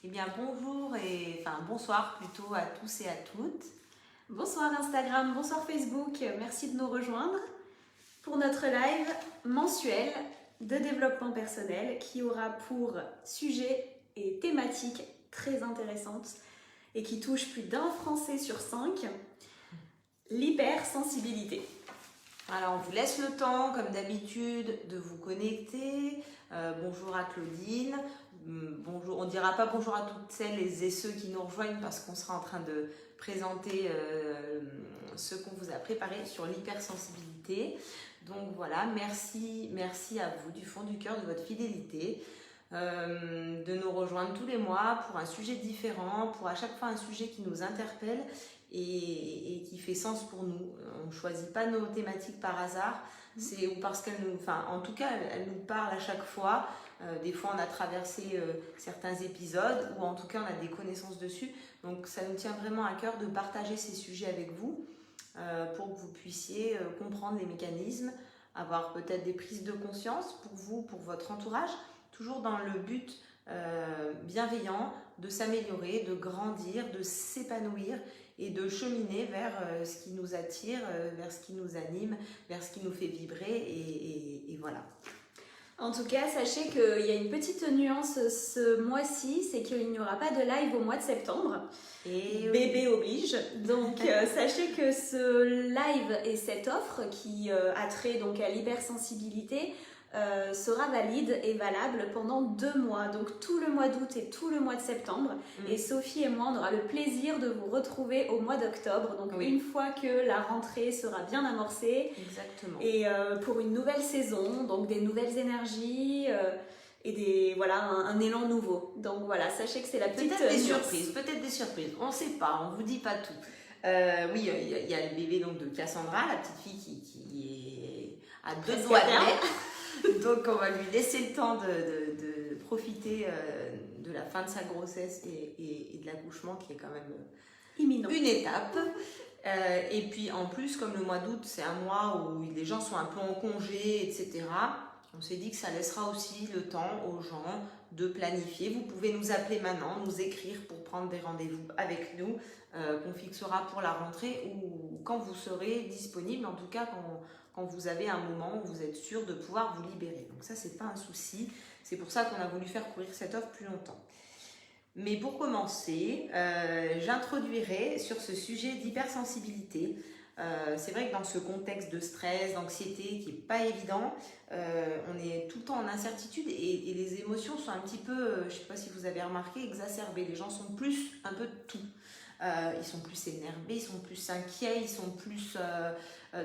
Eh bien bonjour bonsoir plutôt à tous et à toutes. Bonsoir Instagram, bonsoir Facebook, merci de nous rejoindre pour notre live mensuel de développement personnel qui aura pour sujet et thématique très intéressante et qui touche plus d'un Français sur 5, l'hypersensibilité. Alors on vous laisse le temps comme d'habitude de vous connecter. Bonjour à Claudine. Bonjour, on ne dira pas bonjour à toutes celles et ceux qui nous rejoignent parce qu'on sera en train de présenter ce qu'on vous a préparé sur l'hypersensibilité. Donc voilà, merci à vous du fond du cœur de votre fidélité, de nous rejoindre tous les mois pour un sujet différent, pour à chaque fois un sujet qui nous interpelle et qui fait sens pour nous. On ne choisit pas nos thématiques par hasard, c'est ou parce qu'elles nous, en tout cas, elles nous parlent à chaque fois. Des fois, on a traversé certains épisodes ou en tout cas, on a des connaissances dessus. Donc, ça nous tient vraiment à cœur de partager ces sujets avec vous pour que vous puissiez comprendre les mécanismes, avoir peut-être des prises de conscience pour vous, pour votre entourage, toujours dans le but bienveillant de s'améliorer, de grandir, de s'épanouir et de cheminer vers ce qui nous attire, vers ce qui nous anime, vers ce qui nous fait vibrer et voilà. En tout cas, sachez qu'il y a une petite nuance ce mois-ci, c'est qu'il n'y aura pas de live au mois de septembre. Et bébé oblige. Donc sachez que ce live et cette offre qui a trait donc à l'hypersensibilité sera valide et valable pendant 2 mois, donc tout le mois d'août et tout le mois de septembre. Et Sophie et moi, on aura le plaisir de vous retrouver au mois d'octobre, donc une fois que la rentrée sera bien amorcée. Exactement. Et pour une nouvelle saison, donc des nouvelles énergies et un élan nouveau. Donc voilà, sachez que c'est la petite peut-être des surprises, on ne sait pas, on ne vous dit pas tout. Oui, il y a le bébé donc de Cassandra, la petite fille qui est à 2 doigts de naître. Donc on va lui laisser le temps de profiter de la fin de sa grossesse et de l'accouchement qui est quand même imminent. Une étape. Et puis en plus, comme le mois d'août, c'est un mois où les gens sont un peu en congé, etc. On s'est dit que ça laissera aussi le temps aux gens de planifier. Vous pouvez nous appeler maintenant, nous écrire pour prendre des rendez-vous avec nous, qu'on fixera pour la rentrée ou quand vous serez disponible, en tout cas quand vous avez un moment où vous êtes sûr de pouvoir vous libérer. Donc ça, c'est pas un souci. C'est pour ça qu'on a voulu faire courir cette offre plus longtemps. Mais pour commencer, j'introduirai sur ce sujet d'hypersensibilité. C'est vrai que dans ce contexte de stress, d'anxiété qui n'est pas évident, on est tout le temps en incertitude et les émotions sont un petit peu, je ne sais pas si vous avez remarqué, exacerbées. Les gens sont plus un peu de tout. Ils sont plus énervés, ils sont plus inquiets, ils sont plus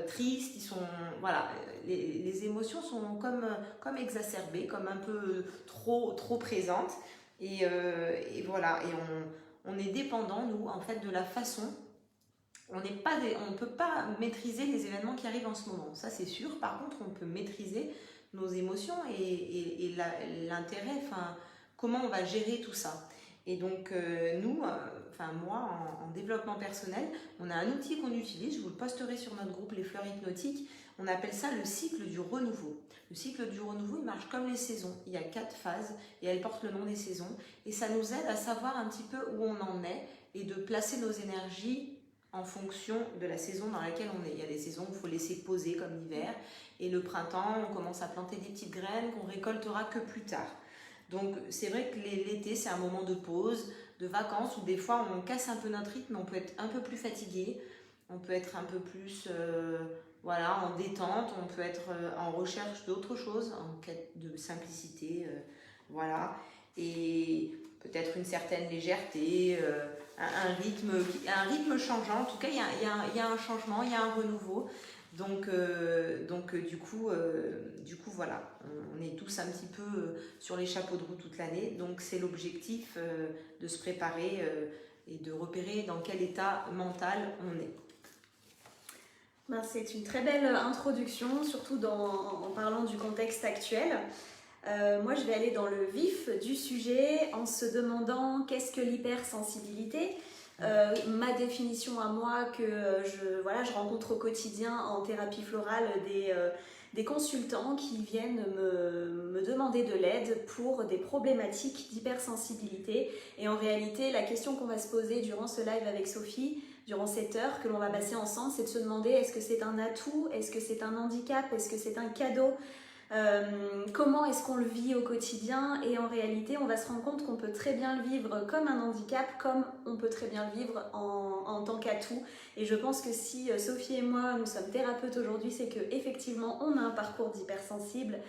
tristes, voilà, les émotions sont comme exacerbées, comme un peu trop présentes. Et voilà, et on est dépendant, nous, en fait, de la façon. On ne peut pas maîtriser les événements qui arrivent en ce moment, ça c'est sûr. Par contre, on peut maîtriser nos émotions et l'intérêt, comment on va gérer tout ça. Et donc, moi, en développement personnel, on a un outil qu'on utilise, je vous le posterai sur notre groupe Les Fleurs Hypnotiques, on appelle ça le cycle du renouveau. Le cycle du renouveau, il marche comme les saisons. Il y a 4 phases et elles portent le nom des saisons. Et ça nous aide à savoir un petit peu où on en est et de placer nos énergies en fonction de la saison dans laquelle on est. Il y a des saisons où il faut laisser poser comme l'hiver. Et le printemps, on commence à planter des petites graines qu'on récoltera que plus tard. Donc c'est vrai que l'été, c'est un moment de pause, de vacances, où des fois on casse un peu notre rythme, on peut être un peu plus fatigué, on peut être un peu plus en détente, on peut être en recherche d'autre chose, en quête de simplicité, et peut-être une certaine légèreté, un rythme changeant. En tout cas, il y a un changement, il y a un renouveau. Donc du coup, voilà, on est tous un petit peu sur les chapeaux de roue toute l'année. Donc c'est l'objectif de se préparer et de repérer dans quel état mental on est. C'est une très belle introduction, surtout en parlant du contexte actuel. Moi, je vais aller dans le vif du sujet en se demandant qu'est-ce que l'hypersensibilité. Ma définition à moi que je rencontre au quotidien en thérapie florale des consultants qui viennent me demander de l'aide pour des problématiques d'hypersensibilité. Et en réalité, la question qu'on va se poser durant ce live avec Sophie, durant cette heure que l'on va passer ensemble, c'est de se demander est-ce que c'est un atout, est-ce que c'est un handicap, est-ce que c'est un cadeau, comment est-ce qu'on le vit au quotidien. Et en réalité, on va se rendre compte qu'on peut très bien le vivre comme un handicap, comme on peut très bien le vivre en tant qu'atout. Et je pense que si Sophie et moi, nous sommes thérapeutes aujourd'hui, c'est qu'effectivement, on a un parcours d'hypersensible.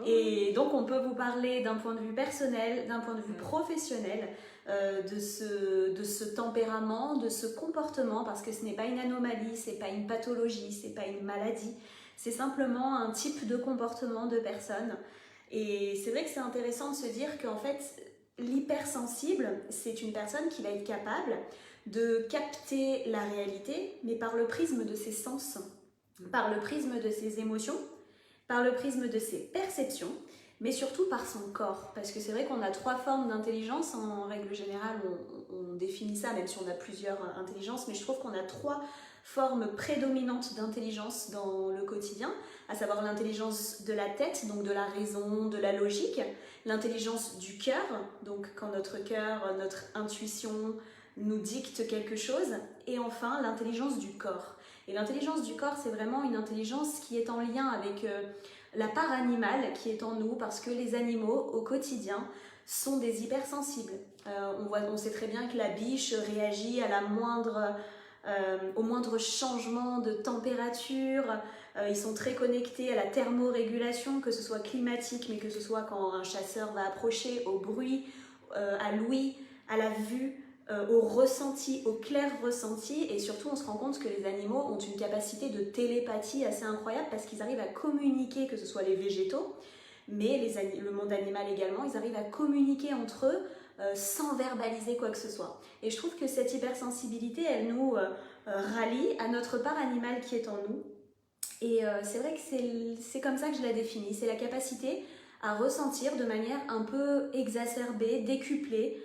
Et donc, on peut vous parler d'un point de vue personnel, d'un point de vue professionnel, de ce tempérament, de ce comportement, parce que ce n'est pas une anomalie, c'est pas une pathologie, c'est pas une maladie. C'est simplement un type de comportement de personne. Et c'est vrai que c'est intéressant de se dire qu'en fait, l'hypersensible, c'est une personne qui va être capable de capter la réalité, mais par le prisme de ses sens, par le prisme de ses émotions, par le prisme de ses perceptions, mais surtout par son corps. Parce que c'est vrai qu'on a 3 formes d'intelligence, en règle générale, on définit ça, même si on a plusieurs intelligences, mais je trouve qu'on a 3 forme prédominante d'intelligence dans le quotidien, à savoir l'intelligence de la tête, donc de la raison, de la logique, l'intelligence du cœur, donc quand notre cœur, notre intuition nous dicte quelque chose, et enfin l'intelligence du corps. Et l'intelligence du corps, c'est vraiment une intelligence qui est en lien avec la part animale qui est en nous, parce que les animaux, au quotidien, sont des hypersensibles. On sait très bien que la biche réagit à au moindre changement de température. Ils sont très connectés à la thermorégulation, que ce soit climatique, mais que ce soit quand un chasseur va approcher, au bruit, à l'ouïe, à la vue, au ressenti, au clair ressenti. Et surtout, on se rend compte que les animaux ont une capacité de télépathie assez incroyable, parce qu'ils arrivent à communiquer, que ce soit les végétaux, mais le monde animal également, ils arrivent à communiquer entre eux sans verbaliser quoi que ce soit. Et je trouve que cette hypersensibilité, elle nous rallie à notre part animale qui est en nous. Et c'est vrai que c'est comme ça que je la définis. C'est la capacité à ressentir de manière un peu exacerbée, décuplée,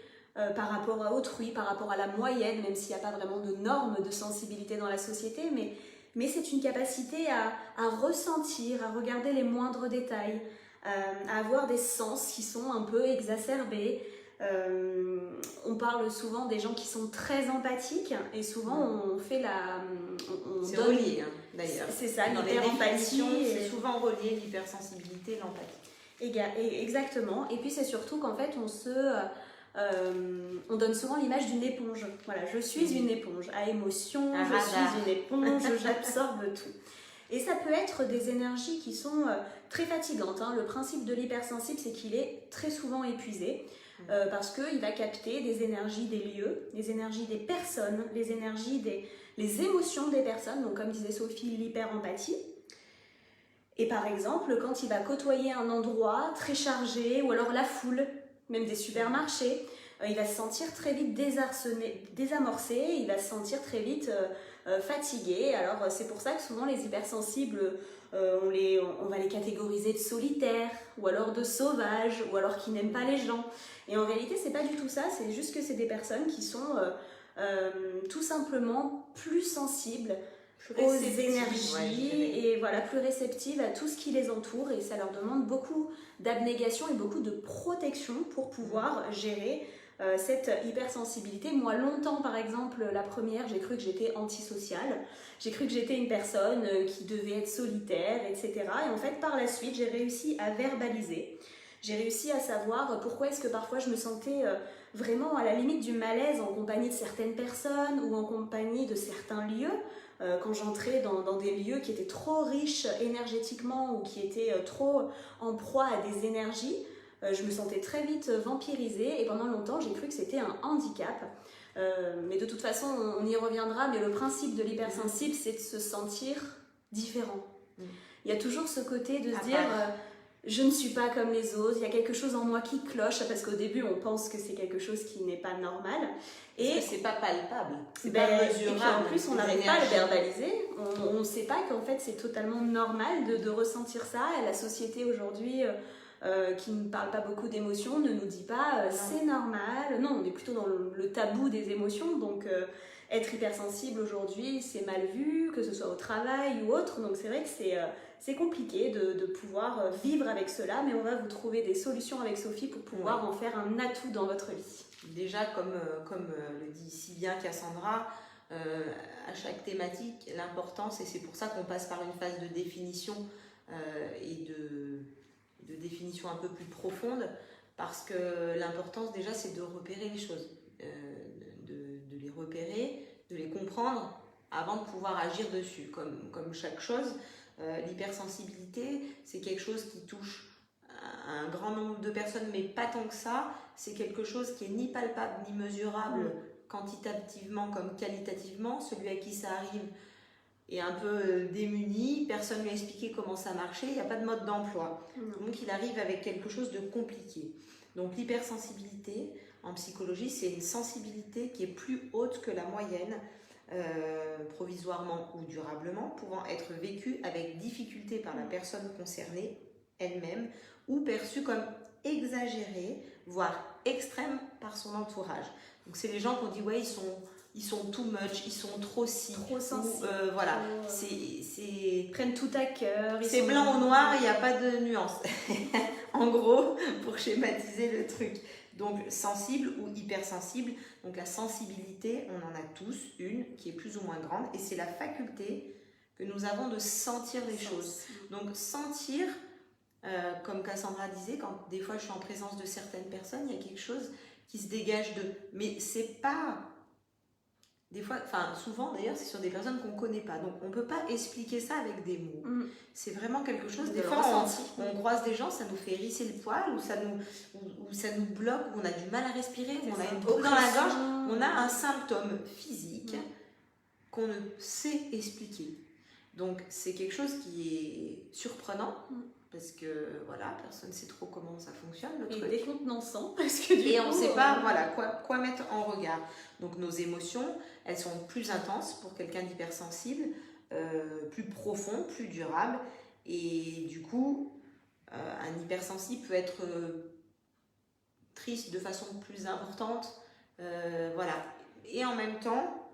par rapport à autrui, par rapport à la moyenne, même s'il n'y a pas vraiment de normes de sensibilité dans la société, mais c'est une capacité à ressentir, à regarder les moindres détails, à avoir des sens qui sont un peu exacerbés. On parle souvent des gens qui sont très empathiques, et souvent on fait c'est relié d'ailleurs. C'est ça, l'hyper-empathie. C'est souvent relié, l'hypersensibilité et l'empathie. Exactement. Et puis c'est surtout qu'en fait on donne souvent l'image d'une éponge. Voilà, je suis une éponge à émotion, suis une éponge, j'absorbe tout. Et ça peut être des énergies qui sont très fatigantes. Le principe de l'hypersensible, c'est qu'il est très souvent épuisé, parce qu'il va capter des énergies des lieux, les énergies des personnes, les énergies les émotions des personnes, donc comme disait Sophie, l'hyper-empathie. Et par exemple, quand il va côtoyer un endroit très chargé, ou alors la foule, même des supermarchés, il va se sentir très vite désamorcé, il va se sentir très vite fatigué. Alors c'est pour ça que souvent les hypersensibles, on va les catégoriser de solitaires, ou alors de sauvages, ou alors qui n'aiment pas les gens. Et en réalité, c'est pas du tout ça, c'est juste que c'est des personnes qui sont tout simplement plus sensibles aux énergies, et voilà, plus réceptives à tout ce qui les entoure, et ça leur demande beaucoup d'abnégation et beaucoup de protection pour pouvoir gérer cette hypersensibilité. Moi, longtemps, par exemple, la première, j'ai cru que j'étais antisociale, j'ai cru que j'étais une personne qui devait être solitaire, etc. Et en fait, par la suite, j'ai réussi à verbaliser, j'ai réussi à savoir pourquoi est-ce que parfois je me sentais vraiment à la limite du malaise en compagnie de certaines personnes, ou en compagnie de certains lieux, quand j'entrais dans des lieux qui étaient trop riches énergétiquement, ou qui étaient trop en proie à des énergies. Je me sentais très vite vampirisée, et pendant longtemps j'ai cru que c'était un handicap. Mais de toute façon, on y reviendra, mais le principe de l'hypersensible, c'est de se sentir différent. Il y a toujours ce côté de se dire je ne suis pas comme les autres, il y a quelque chose en moi qui cloche, parce qu'au début on pense que c'est quelque chose qui n'est pas normal. Et parce que c'est pas palpable, c'est pas mesurable. Et puis en plus on n'arrive pas à le verbaliser, on ne sait pas qu'en fait c'est totalement normal de ressentir ça. Et la société aujourd'hui qui ne parle pas beaucoup d'émotions ne nous dit pas c'est normal. Non, on est plutôt dans le tabou des émotions, donc être hypersensible aujourd'hui c'est mal vu, que ce soit au travail ou autre. Donc c'est vrai que c'est compliqué de pouvoir vivre avec cela, mais on va vous trouver des solutions avec Sophie pour pouvoir en faire un atout dans votre vie. Déjà, comme le dit si bien Cassandra, à chaque thématique, l'importance, et c'est pour ça qu'on passe par une phase de définition et de définition un peu plus profonde, parce que l'importance déjà c'est de repérer les choses, de les repérer, de les comprendre avant de pouvoir agir dessus. Comme chaque chose, l'hypersensibilité c'est quelque chose qui touche un grand nombre de personnes, mais pas tant que ça. C'est quelque chose qui est ni palpable ni mesurable quantitativement comme qualitativement. Celui à qui ça arrive est un peu démuni, personne ne lui a expliqué comment ça marchait, il n'y a pas de mode d'emploi. Donc il arrive avec quelque chose de compliqué. Donc l'hypersensibilité, en psychologie, c'est une sensibilité qui est plus haute que la moyenne, provisoirement ou durablement, pouvant être vécue avec difficulté par la personne concernée elle-même, ou perçue comme exagérée, voire extrême par son entourage. Donc c'est les gens qu'on dit ouais ils sont too much, ils sont trop sensibles. Voilà, Ils prennent tout à cœur. C'est blanc ou noir, il n'y a pas de nuance. En gros, pour schématiser le truc. Donc sensible ou hypersensible. Donc la sensibilité, on en a tous une qui est plus ou moins grande, et c'est la faculté que nous avons de sentir les choses. Donc sentir, comme Cassandra disait, quand des fois je suis en présence de certaines personnes, il y a quelque chose qui se dégage d'eux. Mais c'est pas... Des fois, enfin souvent d'ailleurs, c'est sur des personnes qu'on ne connaît pas. Donc on ne peut pas expliquer ça avec des mots. C'est vraiment quelque chose... Des fois, on croise des gens, ça nous fait hérisser le poil, ou ça nous bloque, ou on a du mal à respirer, ou on a une boule dans la gorge. On a un symptôme physique qu'on ne sait expliquer. Donc c'est quelque chose qui est surprenant. Parce que voilà, personne ne sait trop comment ça fonctionne le truc. Et décontenançant, parce que et on ne sait pas voilà, quoi mettre en regard. Donc nos émotions, elles sont plus intenses pour quelqu'un d'hypersensible, plus profond, plus durable. Et du coup, un hypersensible peut être triste de façon plus importante. Voilà. Et en même temps,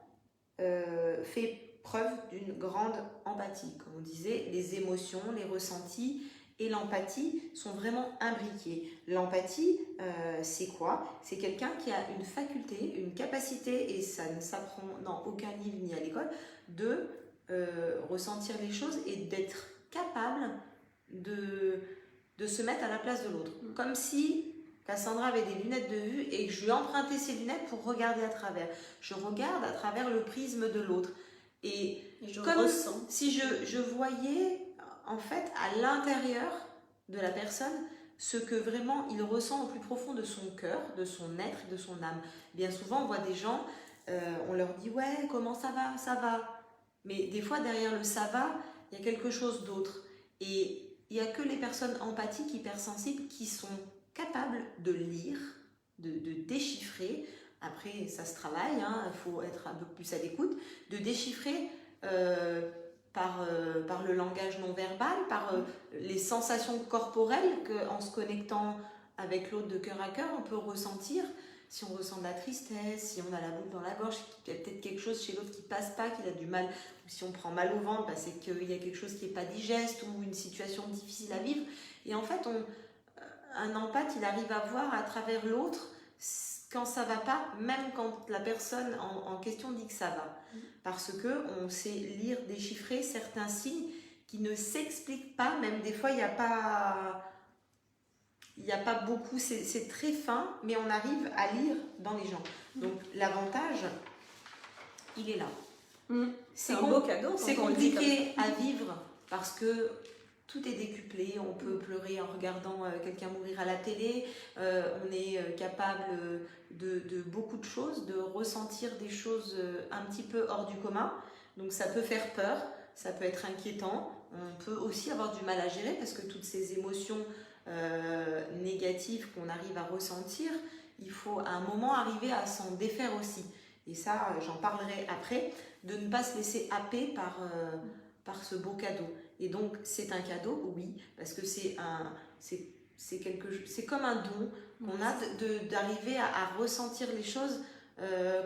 fait preuve d'une grande empathie. Comme on disait, les émotions, les ressentis et l'empathie sont vraiment imbriqués. L'empathie, c'est quoi? C'est quelqu'un qui a une faculté, une capacité, et ça ne s'apprend dans aucun livre ni à l'école, de ressentir les choses et d'être capable de se mettre à la place de l'autre. Comme si Cassandra avait des lunettes de vue et que je lui empruntais ses lunettes pour regarder à travers. Je regarde à travers le prisme de l'autre. Et je comme ressens. Si je voyais en fait à l'intérieur de la personne ce que vraiment il ressent au plus profond de son cœur, de son être, de son âme. Bien souvent on voit des gens, on leur dit ouais comment ça va, mais des fois derrière le ça va il y a quelque chose d'autre, et il n'y a que les personnes empathiques, hypersensibles qui sont capables de lire, de déchiffrer. Après ça se travaille, il faut être un peu plus à l'écoute, de déchiffrer par le langage non verbal, par les sensations corporelles qu'en se connectant avec l'autre de cœur à cœur, on peut ressentir. Si on ressent de la tristesse, si on a la boule dans la gorge, qu'il y a peut-être quelque chose chez l'autre qui passe pas, qu'il a du mal, ou si on prend mal au ventre, c'est qu'il y a quelque chose qui n'est pas digeste ou une situation difficile à vivre. Et en fait, un empathe, il arrive à voir à travers l'autre quand ça va pas, même quand la personne en question dit que ça va. Parce qu'on sait lire, déchiffrer certains signes qui ne s'expliquent pas, même des fois il n'y a pas beaucoup, c'est très fin, mais on arrive à lire dans les gens. Donc l'avantage, il est là. C'est un beau cadeau. C'est compliqué à vivre parce que tout est décuplé, on peut pleurer en regardant quelqu'un mourir à la télé, on est capable de beaucoup de choses, de ressentir des choses un petit peu hors du commun, donc ça peut faire peur, ça peut être inquiétant, on peut aussi avoir du mal à gérer parce que toutes ces émotions négatives qu'on arrive à ressentir, il faut à un moment arriver à s'en défaire aussi, et ça j'en parlerai après, de ne pas se laisser happer par ce beau cadeau. Et donc c'est un cadeau, oui, parce que c'est comme un don qu'on a d'arriver à ressentir les choses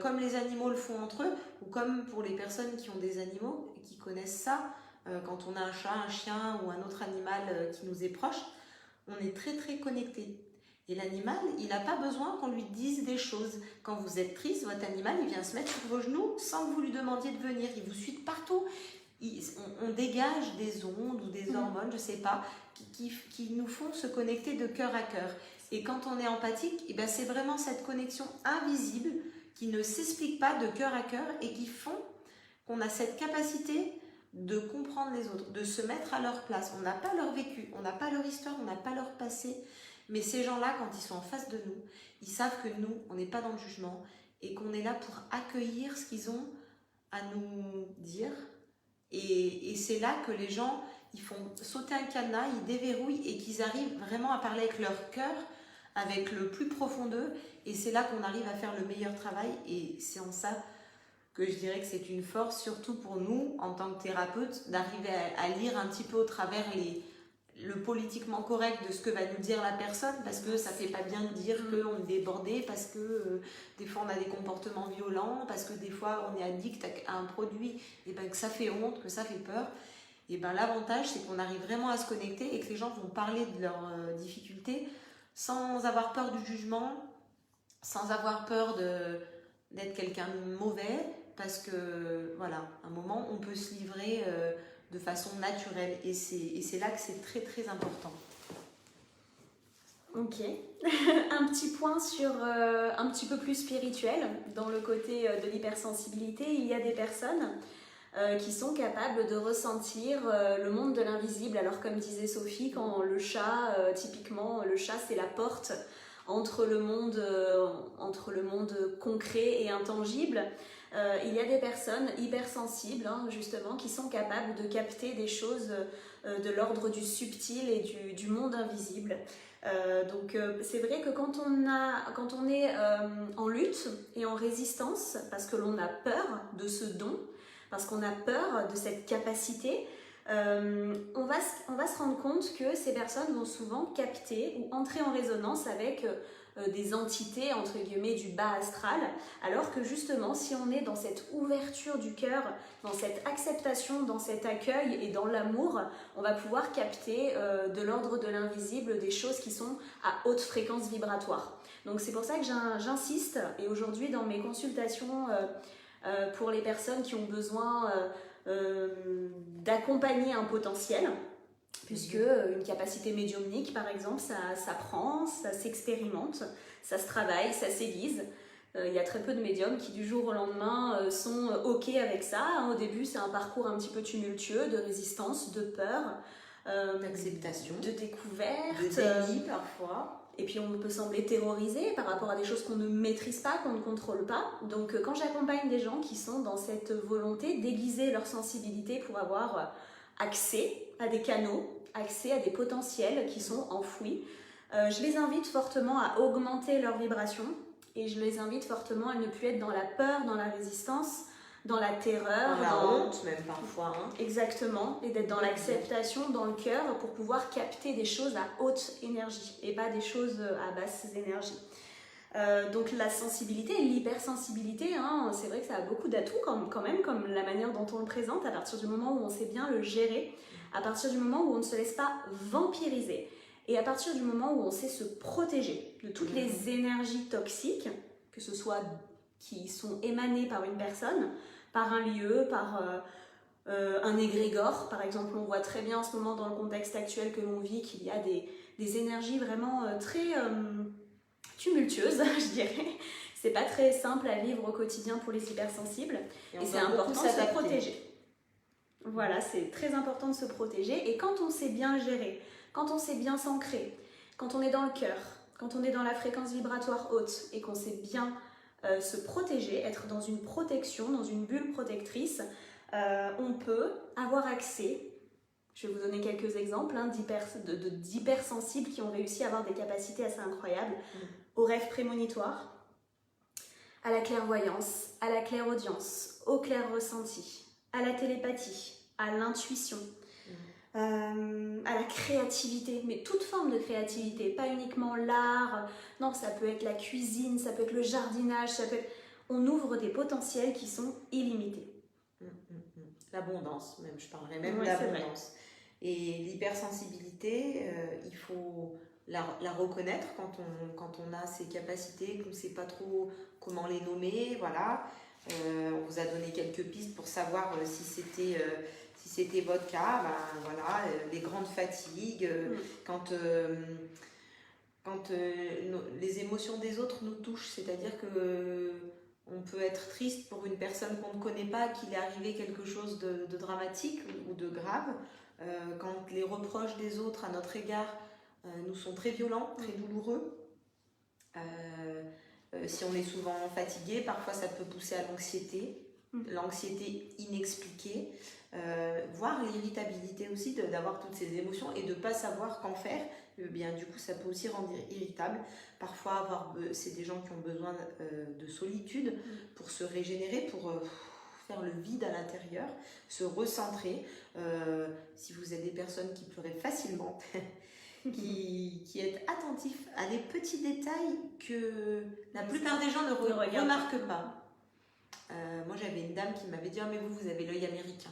comme les animaux le font entre eux, ou comme pour les personnes qui ont des animaux et qui connaissent ça, quand on a un chat, un chien ou un autre animal qui nous est proche, on est très très connecté. Et l'animal, il n'a pas besoin qu'on lui dise des choses. Quand vous êtes triste, votre animal, il vient se mettre sur vos genoux sans que vous lui demandiez de venir. Il vous suit de partout. On dégage des ondes ou des hormones, je ne sais pas, qui nous font se connecter de cœur à cœur. Et quand on est empathique, eh ben c'est vraiment cette connexion invisible qui ne s'explique pas de cœur à cœur et qui font qu'on a cette capacité de comprendre les autres, de se mettre à leur place. On n'a pas leur vécu, on n'a pas leur histoire, on n'a pas leur passé. Mais ces gens-là, quand ils sont en face de nous, ils savent que nous, on n'est pas dans le jugement et qu'on est là pour accueillir ce qu'ils ont à nous dire. Et c'est là que les gens, ils font sauter un cadenas, ils déverrouillent et qu'ils arrivent vraiment à parler avec leur cœur, avec le plus profond d'eux. Et c'est là qu'on arrive à faire le meilleur travail. Et c'est en ça que je dirais que c'est une force, surtout pour nous, en tant que thérapeute, d'arriver à lire un petit peu au travers le politiquement correct de ce que va nous dire la personne, parce que ça fait pas bien de dire qu'on est débordé, parce que des fois on a des comportements violents, parce que des fois on est addict à un produit, et ben que ça fait honte, que ça fait peur. Et ben l'avantage c'est qu'on arrive vraiment à se connecter et que les gens vont parler de leurs difficultés sans avoir peur du jugement, sans avoir peur d'être quelqu'un de mauvais, parce que voilà, à un moment on peut se livrer de façon naturelle et c'est là que c'est très très important. Ok, un petit point sur un petit peu plus spirituel, dans le côté de l'hypersensibilité, il y a des personnes qui sont capables de ressentir le monde de l'invisible. Alors comme disait Sophie, quand le chat, typiquement le chat c'est la porte entre le monde concret et intangible, il y a des personnes hypersensibles justement qui sont capables de capter des choses de l'ordre du subtil et du monde invisible. Donc c'est vrai que quand on est en lutte et en résistance, parce que l'on a peur de ce don, parce qu'on a peur de cette capacité, on va se rendre compte que ces personnes vont souvent capter ou entrer en résonance avec des entités entre guillemets du bas astral, alors que justement si on est dans cette ouverture du cœur, dans cette acceptation, dans cet accueil et dans l'amour, on va pouvoir capter de l'ordre de l'invisible des choses qui sont à haute fréquence vibratoire. Donc c'est pour ça que j'insiste, et aujourd'hui dans mes consultations pour les personnes qui ont besoin d'accompagner un potentiel, puisque une capacité médiumnique par exemple ça s'apprend, ça s'expérimente, ça se travaille, ça s'aiguise. Il y a très peu de médiums qui du jour au lendemain sont ok avec ça. Au début c'est un parcours un petit peu tumultueux de résistance, de peur, d'acceptation, de découverte, de déni parfois. Et puis on peut sembler terrorisé par rapport à des choses qu'on ne maîtrise pas, qu'on ne contrôle pas. Donc quand j'accompagne des gens qui sont dans cette volonté d'aiguiser leur sensibilité pour avoir accès à des canaux, accès à des potentiels qui sont enfouis, je les invite fortement à augmenter leur vibration et je les invite fortement à ne plus être dans la peur, dans la résistance, dans la terreur, dans la honte même parfois. Exactement, et d'être dans l'acceptation, dans le cœur, pour pouvoir capter des choses à haute énergie et pas des choses à basse énergie. Donc la sensibilité et l'hypersensibilité, c'est vrai que ça a beaucoup d'atouts quand même, comme la manière dont on le présente, à partir du moment où on sait bien le gérer, à partir du moment où on ne se laisse pas vampiriser, et à partir du moment où on sait se protéger de toutes les énergies toxiques, que ce soit qui sont émanées par une personne, par un lieu, par un égrégore. Par exemple, on voit très bien en ce moment dans le contexte actuel que l'on vit qu'il y a des énergies vraiment très tumultueuses, je dirais. C'est pas très simple à vivre au quotidien pour les hypersensibles et c'est important de se protéger. Voilà, c'est très important de se protéger, et quand on sait bien gérer, quand on sait bien s'ancrer, quand on est dans le cœur, quand on est dans la fréquence vibratoire haute et qu'on sait bien se protéger, être dans une protection, dans une bulle protectrice, on peut avoir accès, je vais vous donner quelques exemples d'hypersensibles qui ont réussi à avoir des capacités assez incroyables, aux rêves prémonitoires, à la clairvoyance, à la clairaudience, au clair-ressenti, à la télépathie, à l'intuition, à la créativité, mais toute forme de créativité, pas uniquement l'art, non, ça peut être la cuisine, ça peut être le jardinage, ça peut être... On ouvre des potentiels qui sont illimités. l'abondance, même, je parlerais même Ouais, d'abondance. Et l'hypersensibilité, il faut la reconnaître quand on a ces capacités, qu'on ne sait pas trop comment les nommer, voilà. On vous a donné quelques pistes pour savoir si c'était votre cas, ben voilà, les grandes fatigues, quand les émotions des autres nous touchent, c'est-à-dire que on peut être triste pour une personne qu'on ne connaît pas, qu'il est arrivé quelque chose de dramatique ou de grave. Quand les reproches des autres à notre égard nous sont très violents, très douloureux. Si on est souvent fatigué, parfois ça peut pousser à l'anxiété inexpliquée, voire l'irritabilité aussi d'avoir toutes ces émotions et de ne pas savoir qu'en faire. Bien, du coup, ça peut aussi rendre irritable. Parfois, c'est des gens qui ont besoin de solitude pour se régénérer, pour faire le vide à l'intérieur, se recentrer. Si vous êtes des personnes qui pleuraient facilement, qui êtes attentifs à des petits détails que la plupart des gens ne remarquent pas. Moi, j'avais une dame qui m'avait dit « Ah, mais vous avez l'œil américain ».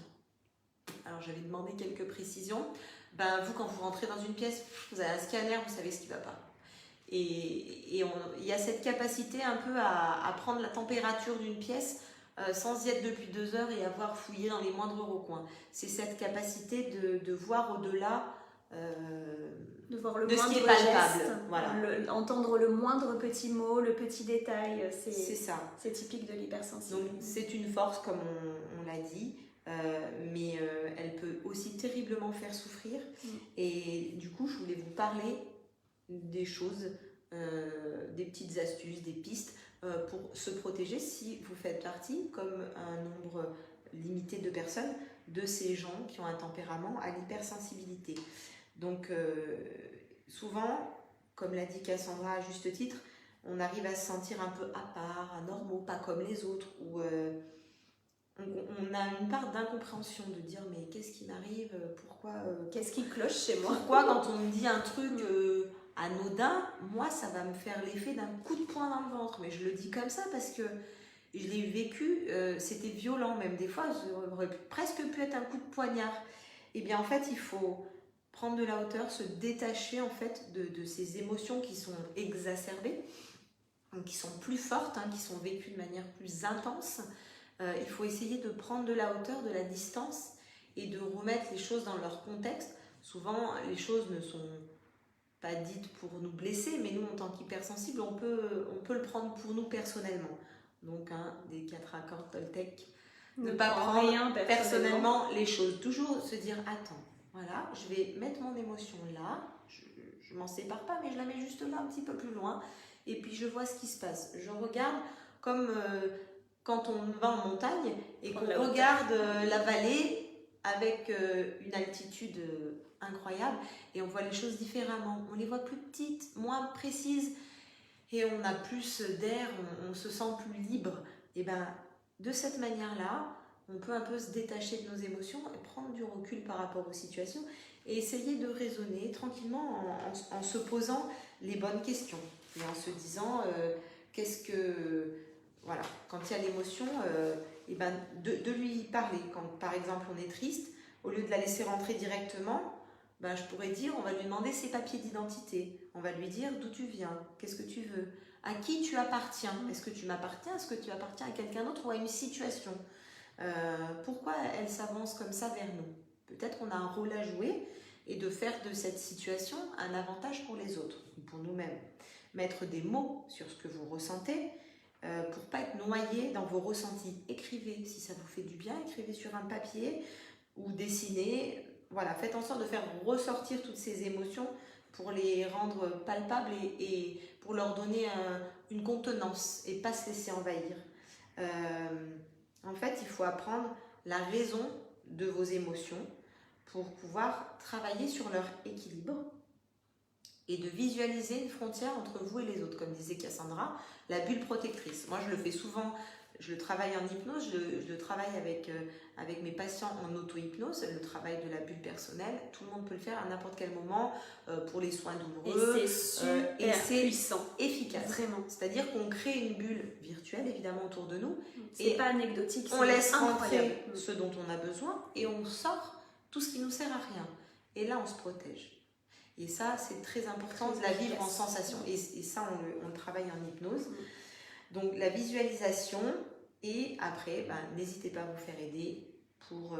Alors, j'avais demandé quelques précisions. Ben, vous, quand vous rentrez dans une pièce, vous avez un scanner, vous savez ce qui ne va pas. Et il y a cette capacité un peu à prendre la température d'une pièce sans y être depuis 2 heures et avoir fouillé dans les moindres recoins. C'est cette capacité de voir au-delà de voir le de moindre ce qui est palpable. geste, Voilà. entendre le moindre petit mot, le petit détail, c'est ça. C'est typique de l'hypersensibilité. Donc c'est une force comme on l'a dit, mais elle peut aussi terriblement faire souffrir. Et du coup, je voulais vous parler des choses, des petites astuces, des pistes pour se protéger si vous faites partie, comme un nombre limité de personnes, de ces gens qui ont un tempérament à l'hypersensibilité. Donc souvent, comme l'a dit Cassandra à juste titre, on arrive à se sentir un peu à part, anormaux, pas comme les autres, ou on a une part d'incompréhension de dire mais qu'est-ce qui m'arrive, pourquoi qu'est-ce qui cloche chez moi, pourquoi quand on me dit un truc anodin, moi ça va me faire l'effet d'un coup de poing dans le ventre, mais je le dis comme ça parce que je l'ai vécu, c'était violent même des fois, ça aurait presque pu être un coup de poignard. Et bien en fait il faut prendre de la hauteur, se détacher en fait de ces émotions qui sont exacerbées, qui sont plus fortes, qui sont vécues de manière plus intense. Il faut essayer de prendre de la hauteur, de la distance et de remettre les choses dans leur contexte. Souvent, les choses ne sont pas dites pour nous blesser, mais nous, en tant qu'hypersensibles, on peut le prendre pour nous personnellement. Donc, des 4 accords Toltec, ne pas prendre personnellement les choses. Toujours se dire, attends, voilà, je vais mettre mon émotion là, je m'en sépare pas, mais je la mets juste là, un petit peu plus loin, et puis je vois ce qui se passe. Je regarde comme quand on va en montagne et qu'on regarde la vallée avec une altitude incroyable et on voit les choses différemment. On les voit plus petites, moins précises et on a plus d'air, on se sent plus libre. Et ben, de cette manière-là, on peut un peu se détacher de nos émotions et prendre du recul par rapport aux situations et essayer de raisonner tranquillement en se posant les bonnes questions et en se disant voilà, quand il y a l'émotion, et ben de lui parler. Quand par exemple on est triste, au lieu de la laisser rentrer directement, ben, je pourrais dire, on va lui demander ses papiers d'identité. On va lui dire d'où tu viens, qu'est-ce que tu veux, à qui tu appartiens. Est-ce que tu m'appartiens, est-ce que tu appartiens à quelqu'un d'autre ou à une situation. Pourquoi elle s'avance comme ça vers nous. Peut-être qu'on a un rôle à jouer et de faire de cette situation un avantage pour les autres ou pour nous-mêmes. Mettre des mots sur ce que vous ressentez, pour ne pas être noyé dans vos ressentis. Écrivez, si ça vous fait du bien, écrivez sur un papier ou dessinez. Voilà, faites en sorte de faire ressortir toutes ces émotions pour les rendre palpables et pour leur donner une contenance et pas se laisser envahir. En fait, il faut apprendre la raison de vos émotions pour pouvoir travailler sur leur équilibre et de visualiser une frontière entre vous et les autres. Comme disait Cassandra, la bulle protectrice. Moi, je le fais souvent, je le travaille en hypnose, je le travaille avec mes patients en auto-hypnose, le travail de la bulle personnelle. Tout le monde peut le faire à n'importe quel moment pour les soins douloureux. Et c'est super puissant. Efficace. Vraiment. C'est-à-dire qu'on crée une bulle virtuelle, évidemment, autour de nous. C'est pas anecdotique. On laisse rentrer ce dont on a besoin et on sort tout ce qui nous sert à rien. Et là, on se protège. Et ça, c'est très important de la vivre en sensation. Et ça, on le travaille en hypnose. Donc, la visualisation. Et après, n'hésitez pas à vous faire aider pour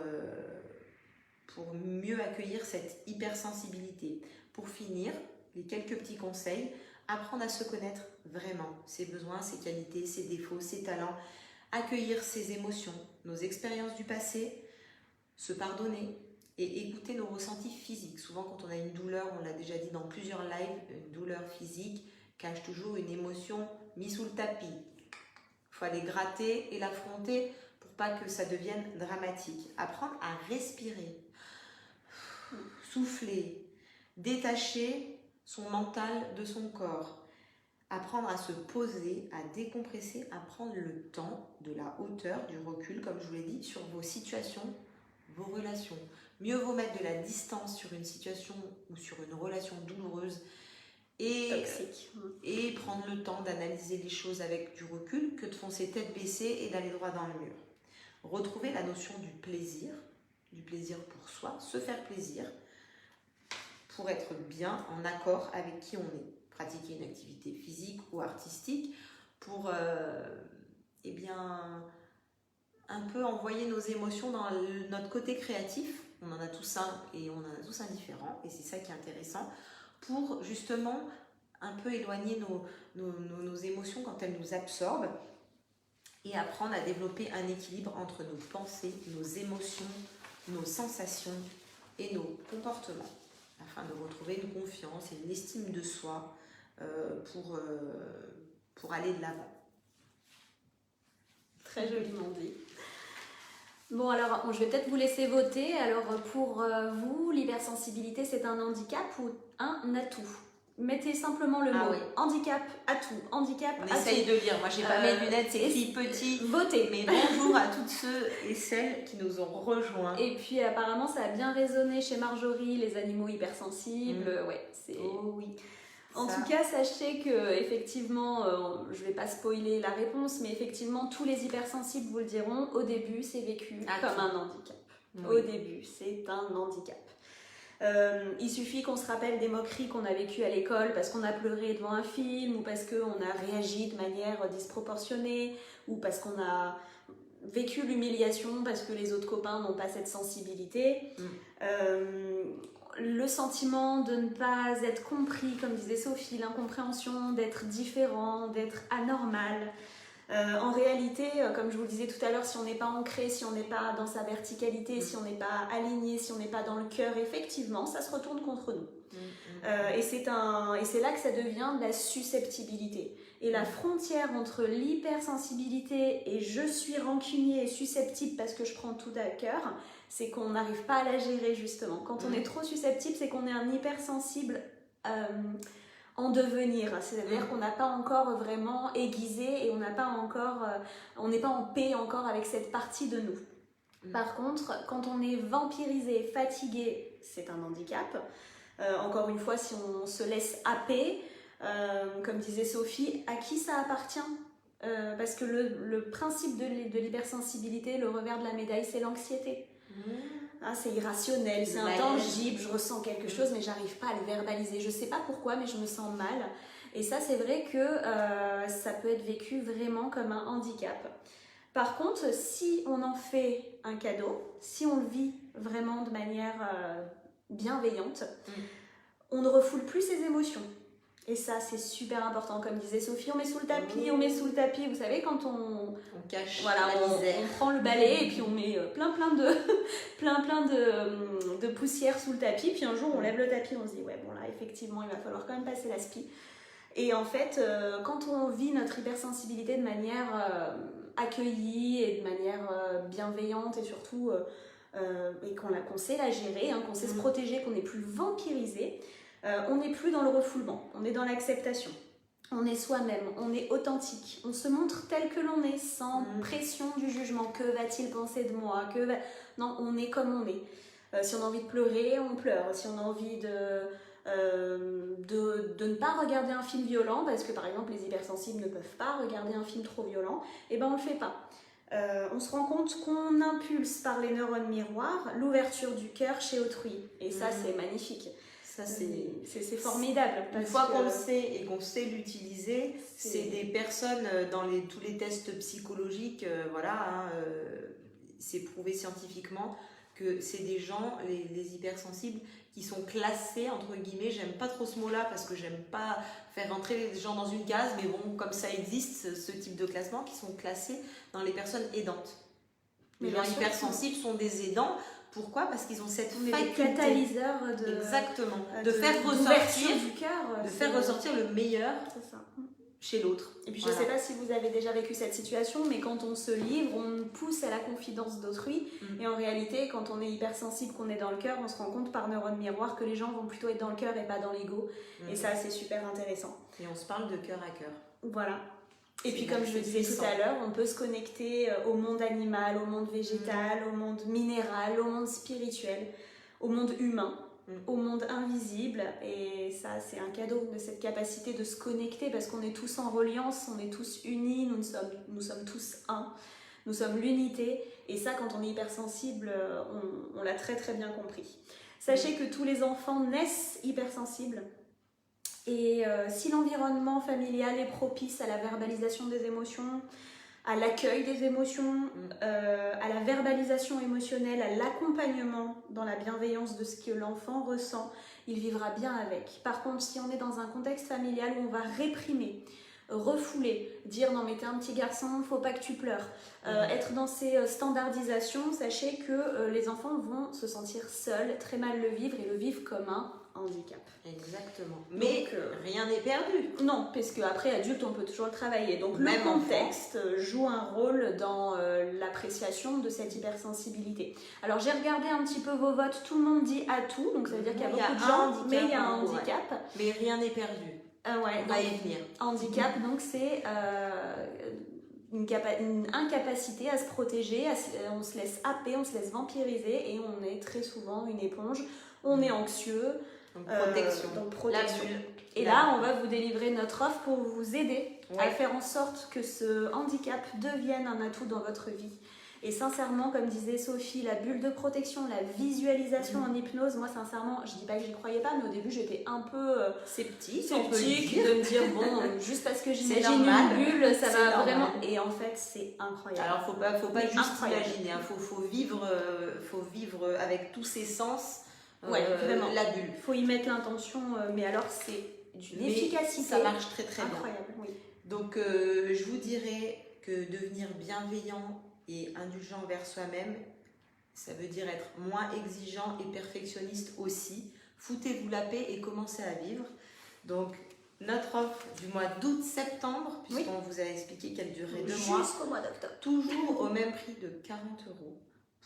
mieux accueillir cette hypersensibilité. Pour finir, les quelques petits conseils. Apprendre à se connaître vraiment. Ses besoins, ses qualités, ses défauts, ses talents. Accueillir ses émotions, nos expériences du passé. Se pardonner. Et écouter nos ressentis physiques. Souvent, quand on a une douleur, on l'a déjà dit dans plusieurs lives, une douleur physique cache toujours une émotion mise sous le tapis. Il faut aller gratter et l'affronter pour pas que ça devienne dramatique. Apprendre à respirer, souffler, détacher son mental de son corps. Apprendre à se poser, à décompresser, à prendre le temps, de la hauteur, du recul, comme je vous l'ai dit, sur vos situations, vos relations. Mieux vaut mettre de la distance sur une situation ou sur une relation douloureuse toxique. Et prendre le temps d'analyser les choses avec du recul que de foncer tête baissée et d'aller droit dans le mur. Retrouver la notion du plaisir pour soi, se faire plaisir pour être bien en accord avec qui on est. Pratiquer une activité physique ou artistique pour un peu envoyer nos émotions dans notre côté créatif. On en a tous un et on en a tous un différent, et c'est ça qui est intéressant, pour justement un peu éloigner nos émotions quand elles nous absorbent et apprendre à développer un équilibre entre nos pensées, nos émotions, nos sensations et nos comportements, afin de retrouver une confiance et une estime de soi pour aller de l'avant. Très joliment dit. Bon, alors, je vais peut-être vous laisser voter. Alors, pour vous, l'hypersensibilité, c'est un handicap ou un atout? Mettez simplement le mot handicap, atout, handicap, atout. On essaye de lire. Moi, j'ai pas mes lunettes, c'est écrit petit. Votez. Mais bonjour à toutes ceux et celles qui nous ont rejoints. Et puis, apparemment, ça a bien résonné chez Marjorie, les animaux hypersensibles. Ouais, c'est... Oh oui. En tout cas, sachez que effectivement, je vais pas spoiler la réponse, mais effectivement, tous les hypersensibles vous le diront, au début, c'est vécu comme un handicap. Oui. Au début, c'est un handicap. Il suffit qu'on se rappelle des moqueries qu'on a vécues à l'école parce qu'on a pleuré devant un film, ou parce qu'on a réagi de manière disproportionnée, ou parce qu'on a vécu l'humiliation parce que les autres copains n'ont pas cette sensibilité. Le sentiment de ne pas être compris, comme disait Sophie, l'incompréhension d'être différent, d'être anormal. En réalité, comme je vous le disais tout à l'heure, si on n'est pas ancré, si on n'est pas dans sa verticalité, si on n'est pas aligné, si on n'est pas dans le cœur, effectivement, ça se retourne contre nous. Et c'est là que ça devient de la susceptibilité. Et la frontière entre l'hypersensibilité et je suis rancunier et susceptible parce que je prends tout à cœur, c'est qu'on n'arrive pas à la gérer justement. Quand on est trop susceptible, c'est qu'on est un hypersensible en devenir. C'est-à-dire qu'on n'a pas encore vraiment aiguisé et on n'est pas en paix encore avec cette partie de nous. Par contre, quand on est vampirisé, fatigué, c'est un handicap. Encore une fois, si on se laisse happer, comme disait Sophie, à qui ça appartient? Parce que le principe de l'hypersensibilité, le revers de la médaille, c'est l'anxiété. C'est irrationnel, c'est intangible, je ressens quelque chose mais j'arrive pas à le verbaliser, je sais pas pourquoi mais je me sens mal, et ça c'est vrai que ça peut être vécu vraiment comme un handicap. Par contre, si on en fait un cadeau, si on le vit vraiment de manière bienveillante, on ne refoule plus ses émotions. Et ça, c'est super important. Comme disait Sophie, on met sous le tapis, Vous savez, quand on cache la misère. On prend le balai et puis on met plein de poussière sous le tapis. Puis un jour, on lève le tapis, on se dit, ouais, bon là, effectivement, il va falloir quand même passer l'aspi. Et en fait, quand on vit notre hypersensibilité de manière accueillie et de manière bienveillante et surtout, et qu'on sait la gérer, qu'on sait se protéger, qu'on n'est plus vampirisé, On n'est plus dans le refoulement, on est dans l'acceptation. On est soi-même, on est authentique, on se montre tel que l'on est, sans pression du jugement. Que va-t-il penser de moi? Non, on est comme on est. Si on a envie de pleurer, on pleure. Si on a envie de ne pas regarder un film violent, parce que par exemple les hypersensibles ne peuvent pas regarder un film trop violent, et ben on le fait pas. On se rend compte qu'on impulse par les neurones miroirs l'ouverture du cœur chez autrui. Et ça, c'est magnifique. Ça, c'est formidable. Une fois qu'on le sait et qu'on sait l'utiliser, c'est des personnes dans tous les tests psychologiques, c'est prouvé scientifiquement que c'est des gens, les hypersensibles, qui sont classés, entre guillemets, j'aime pas trop ce mot-là parce que j'aime pas faire rentrer les gens dans une case, mais bon, comme ça existe, ce type de classement, qui sont classés dans les personnes aidantes. Les gens hypersensibles sont des aidants. Pourquoi? Parce qu'ils ont cette faculté. Des catalyseurs exactement. De faire ressortir du cœur. De faire ressortir le meilleur chez l'autre. Et puis je ne sais pas si vous avez déjà vécu cette situation, mais quand on se livre, on pousse à la confidence d'autrui. Et en réalité, quand on est hypersensible, qu'on est dans le cœur, on se rend compte par neurones miroirs que les gens vont plutôt être dans le cœur et pas dans l'ego. Et ça, c'est super intéressant. Et on se parle de cœur à cœur. Voilà. Et puis comme je le disais tout à l'heure, on peut se connecter au monde animal, au monde végétal, au monde minéral, au monde spirituel, au monde humain, au monde invisible. Et ça, c'est un cadeau de cette capacité de se connecter parce qu'on est tous en reliance, on est tous unis, nous sommes tous un, nous sommes l'unité. Et ça, quand on est hypersensible, on l'a très très bien compris. Sachez que tous les enfants naissent hypersensibles. Et si l'environnement familial est propice à la verbalisation des émotions, à l'accueil des émotions, à la verbalisation émotionnelle, à l'accompagnement dans la bienveillance de ce que l'enfant ressent, il vivra bien avec. Par contre, si on est dans un contexte familial où on va réprimer, refouler, dire non mais t'es un petit garçon, faut pas que tu pleures, être dans ces standardisations, sachez que les enfants vont se sentir seuls, très mal le vivre et le vivre comme un handicap. Exactement. Mais rien n'est perdu. Non, parce qu'après adulte, on peut toujours le travailler. Donc le contexte joue un rôle dans l'appréciation de cette hypersensibilité. Alors j'ai regardé un petit peu vos votes, tout le monde dit à tout, donc ça veut dire qu'il y a beaucoup de gens, mais il y a un handicap. Ouais. Mais rien n'est perdu. On va y venir. Handicap, donc c'est une incapacité à se protéger, on se laisse happer, on se laisse vampiriser et on est très souvent une éponge, on est anxieux. Donc protection. La bulle. Et là, on va vous délivrer notre offre pour vous aider à faire en sorte que ce handicap devienne un atout dans votre vie. Et sincèrement, comme disait Sophie, la bulle de protection, la visualisation en hypnose, moi sincèrement, je dis pas que j'y croyais pas, mais au début j'étais un peu sceptique de me dire bon, juste parce que j'imagine une bulle, ça va normal. Vraiment. Et en fait, c'est incroyable. Alors faut pas juste imaginer, hein. Faut vivre avec tous ses sens. Vraiment. La bulle. Il faut y mettre l'intention, mais alors c'est d'une efficacité. Ça marche très très incroyable, bien. Oui. Donc je vous dirais que devenir bienveillant et indulgent envers soi-même, ça veut dire être moins exigeant et perfectionniste aussi. Foutez-vous la paix et commencez à vivre. Donc notre offre du mois d'août-septembre, puisqu'on vous a expliqué qu'elle durait 2 mois. Jusqu'au mois d'octobre. Toujours au même prix de 40 €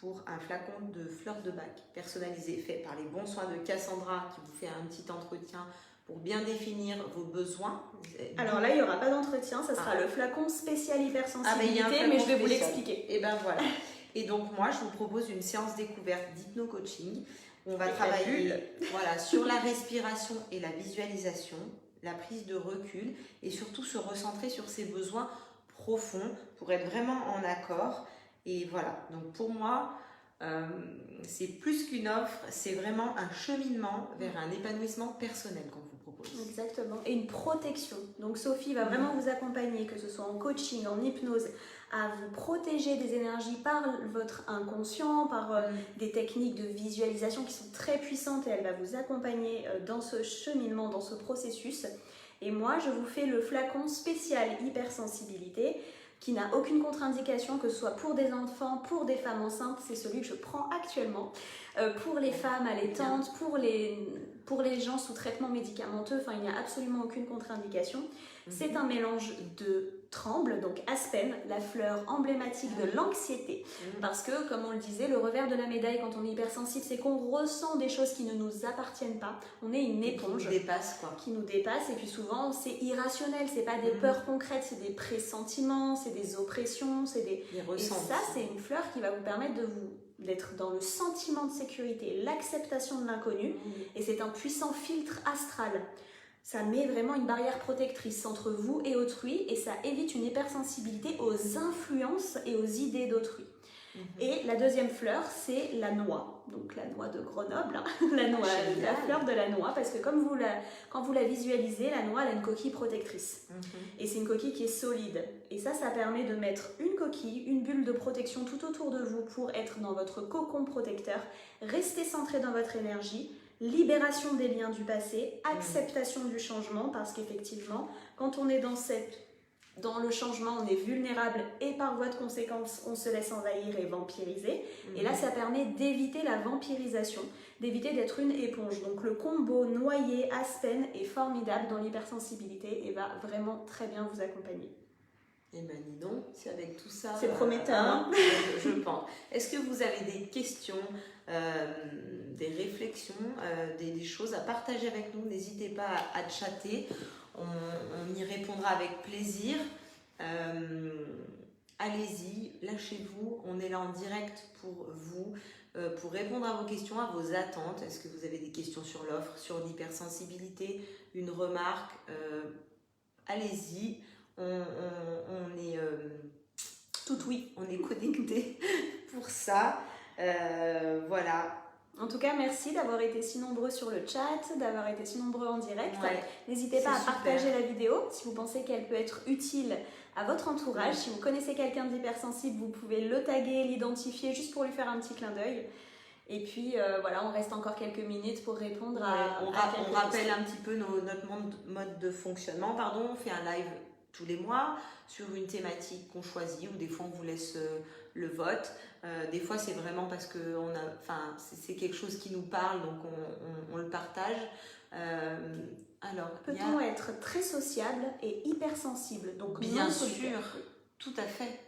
pour un flacon de fleurs de bac personnalisé, fait par les bons soins de Cassandra, qui vous fait un petit entretien pour bien définir vos besoins. Alors là, il n'y aura pas d'entretien, ça sera le flacon spécial hypersensibilité, mais je vais vous l'expliquer. Et ben voilà. Et donc moi, je vous propose une séance découverte d'hypno-coaching. On va travailler sur la respiration et la visualisation, la prise de recul et surtout se recentrer sur ses besoins profonds pour être vraiment en accord. Et voilà, donc pour moi, c'est plus qu'une offre, c'est vraiment un cheminement vers un épanouissement personnel qu'on vous propose. Exactement, et une protection. Donc Sophie va vraiment vous accompagner, que ce soit en coaching, en hypnose, à vous protéger des énergies par votre inconscient, par des techniques de visualisation qui sont très puissantes et elle va vous accompagner dans ce cheminement, dans ce processus. Et moi, je vous fais le flacon spécial hypersensibilité qui n'a aucune contre-indication, que ce soit pour des enfants, pour des femmes enceintes, c'est celui que je prends actuellement, pour les femmes allaitantes, pour les gens sous traitement médicamenteux, enfin il n'y a absolument aucune contre-indication. C'est un mélange de tremble, donc aspen, la fleur emblématique de l'anxiété. Parce que, comme on le disait, le revers de la médaille quand on est hypersensible, c'est qu'on ressent des choses qui ne nous appartiennent pas. On est une éponge. Qui nous dépasse, quoi. Qui nous dépasse, et puis souvent c'est irrationnel, c'est pas des peurs concrètes, c'est des pressentiments, c'est des oppressions, c'est des... Et ça, c'est une fleur qui va vous permettre d'être dans le sentiment de sécurité, l'acceptation de l'inconnu, et c'est un puissant filtre astral. Ça met vraiment une barrière protectrice entre vous et autrui, et ça évite une hypersensibilité aux influences et aux idées d'autrui. Et la deuxième fleur, c'est la noix, donc la noix de Grenoble, hein. La fleur de la noix, parce que quand vous la visualisez, la noix elle a une coquille protectrice. Et c'est une coquille qui est solide. Et ça permet de mettre une coquille, une bulle de protection tout autour de vous pour être dans votre cocon protecteur, rester centré dans votre énergie, libération des liens du passé, acceptation du changement, parce qu'effectivement, quand on est dans le changement, on est vulnérable et par voie de conséquence, on se laisse envahir et vampiriser. Et là, ça permet d'éviter la vampirisation, d'éviter d'être une éponge. Donc le combo noyer-aspen est formidable dans l'hypersensibilité et va vraiment très bien vous accompagner. Eh bien, dis donc, si avec tout ça... C'est prometteur. Je pense. Est-ce que vous avez des questions, des réflexions, des choses à partager avec nous? N'hésitez pas à chatter. On y répondra avec plaisir. Allez-y, lâchez-vous. On est là en direct pour vous, pour répondre à vos questions, à vos attentes. Est-ce que vous avez des questions sur l'offre, sur l'hypersensibilité, une remarque? Allez-y. On est tout oui, on est connecté pour ça. Voilà. En tout cas, merci d'avoir été si nombreux sur le chat, d'avoir été si nombreux en direct. N'hésitez pas à partager la vidéo si vous pensez qu'elle peut être utile à votre entourage. Si vous connaissez quelqu'un d'hypersensible, vous pouvez le taguer, l'identifier juste pour lui faire un petit clin d'œil. Et puis voilà, on reste encore quelques minutes pour répondre à on rappelle un petit peu notre mode de fonctionnement. On fait un live tous les mois sur une thématique qu'on choisit, ou des fois on vous laisse le vote. Des fois c'est vraiment parce que c'est quelque chose qui nous parle, donc on le partage. Alors, peut-on être très sociable et hypersensible? Donc bien sûr, tout à fait.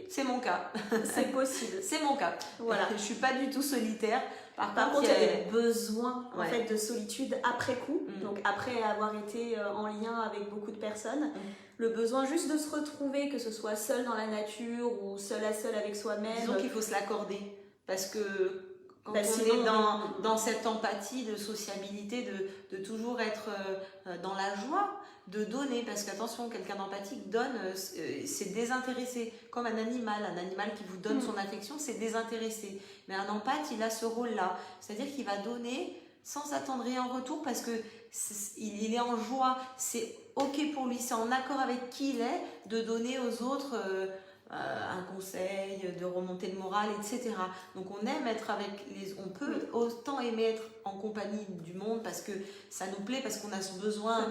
C'est mon cas. C'est possible. C'est mon cas. Voilà. Je suis pas du tout solitaire. Par contre, il y a des besoins en fait, de solitude après coup. Donc après avoir été en lien avec beaucoup de personnes, le besoin juste de se retrouver, que ce soit seul dans la nature ou seul à seul avec soi-même. Disons qu'il faut se l'accorder. Parce que quand on est dans cette empathie de sociabilité, de toujours être dans la joie, de donner, parce qu'attention, quelqu'un d'empathique donne, c'est désintéressé, comme un animal qui vous donne son affection, c'est désintéressé. Mais un empathe, il a ce rôle-là, c'est-à-dire qu'il va donner sans attendre rien en retour, parce que il est en joie, c'est ok pour lui, c'est en accord avec qui il est, de donner aux autres un conseil, de remonter le moral, etc. Donc on aime être avec on peut autant aimer être en compagnie du monde parce que ça nous plaît, parce qu'on a ce besoin,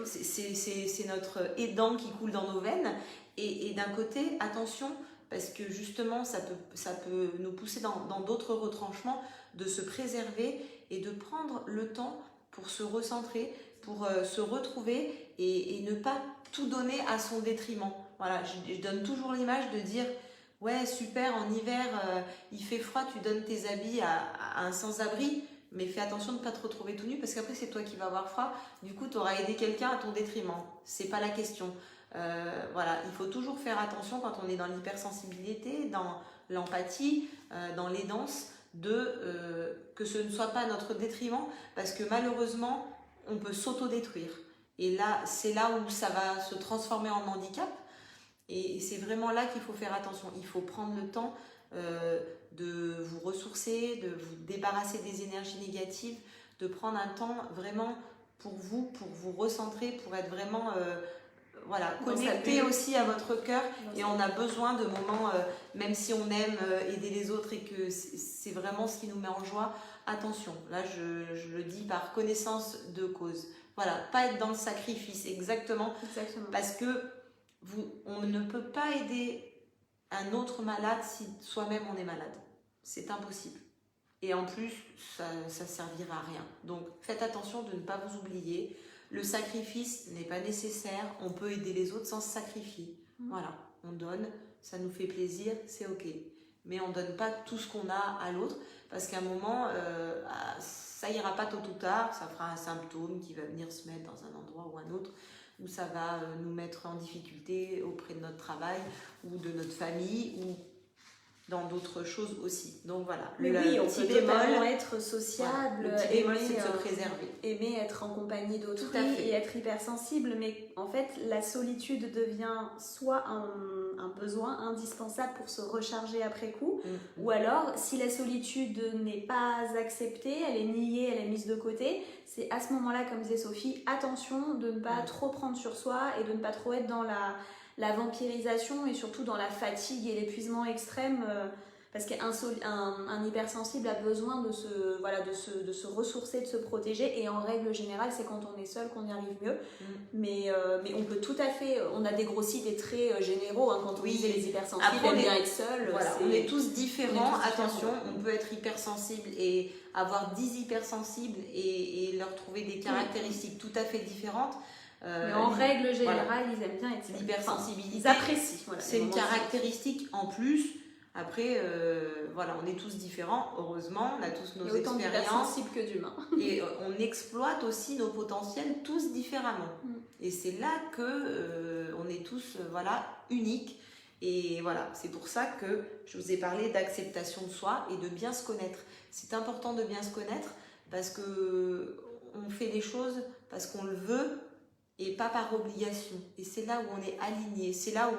c'est notre aidant qui coule dans nos veines. Et d'un côté, attention, parce que justement ça peut nous pousser dans d'autres retranchements, de se préserver et de prendre le temps pour se recentrer, pour se retrouver et ne pas tout donner à son détriment. Voilà, je donne toujours l'image de dire ouais super, en hiver il fait froid, tu donnes tes habits à un sans-abri, mais fais attention de ne pas te retrouver tout nu, parce qu'après c'est toi qui vas avoir froid, du coup tu auras aidé quelqu'un à ton détriment. C'est pas la question. Voilà, il faut toujours faire attention quand on est dans l'hypersensibilité, dans l'empathie, dans l'aidance, que ce ne soit pas notre détriment, parce que malheureusement on peut s'autodétruire. Et là, c'est là où ça va se transformer en handicap. Et c'est vraiment là qu'il faut faire attention. Il faut prendre le temps de vous ressourcer, de vous débarrasser des énergies négatives, de prendre un temps vraiment pour vous recentrer, pour être vraiment connecté aussi à votre cœur. Et on a besoin de moments, même si on aime aider les autres et que c'est vraiment ce qui nous met en joie, attention. Là, je le dis par connaissance de cause. Voilà, pas être dans le sacrifice, exactement. Parce que on ne peut pas aider un autre malade si soi-même on est malade. C'est impossible. Et en plus, ça servira à rien. Donc faites attention de ne pas vous oublier, Le sacrifice n'est pas nécessaire, on peut aider les autres sans se sacrifier. Voilà, on donne, ça nous fait plaisir, c'est ok. Mais on ne donne pas tout ce qu'on a à l'autre, parce qu'à un moment, ça ira pas tôt ou tard, ça fera un symptôme qui va venir se mettre dans un endroit ou un autre, où ça va nous mettre en difficulté auprès de notre travail, ou de notre famille, ou dans d'autres choses aussi. Donc voilà. Mais oui, on peut totalement être sociable, voilà. Le petit bémol, c'est de se préserver. Aimer être en compagnie d'autrui et être hypersensible, mais en fait, la solitude devient soit un besoin indispensable pour se recharger après coup, ou alors, si la solitude n'est pas acceptée, elle est niée, elle est mise de côté, c'est à ce moment-là, comme disait Sophie, attention de ne pas trop prendre sur soi et de ne pas trop être dans la vampirisation et surtout dans la fatigue et l'épuisement extrême, parce qu'un hypersensible a besoin de se ressourcer, de se protéger, et en règle générale c'est quand on est seul qu'on y arrive mieux. Mais on peut tout à fait, on a des grossis, des traits généraux, hein, quand on disait les hypersensibles. Après, on bien être seul. Voilà, on est tous différents, attention, on peut être hypersensible et avoir 10 hypersensibles et leur trouver des caractéristiques tout à fait différentes. Mais en règle générale, ils aiment bien être l'hypersensibilité. Ils apprécient. Voilà, c'est une caractéristique en plus. Après, voilà, on est tous différents, heureusement, on a tous nos expériences. Il y a autant d'hypersensibles que d'humains. Et on exploite aussi nos potentiels tous différemment. Et c'est là que on est tous uniques. Et voilà, c'est pour ça que je vous ai parlé d'acceptation de soi et de bien se connaître. C'est important de bien se connaître parce que on fait des choses parce qu'on le veut et pas par obligation. Et c'est là où on est aligné, c'est là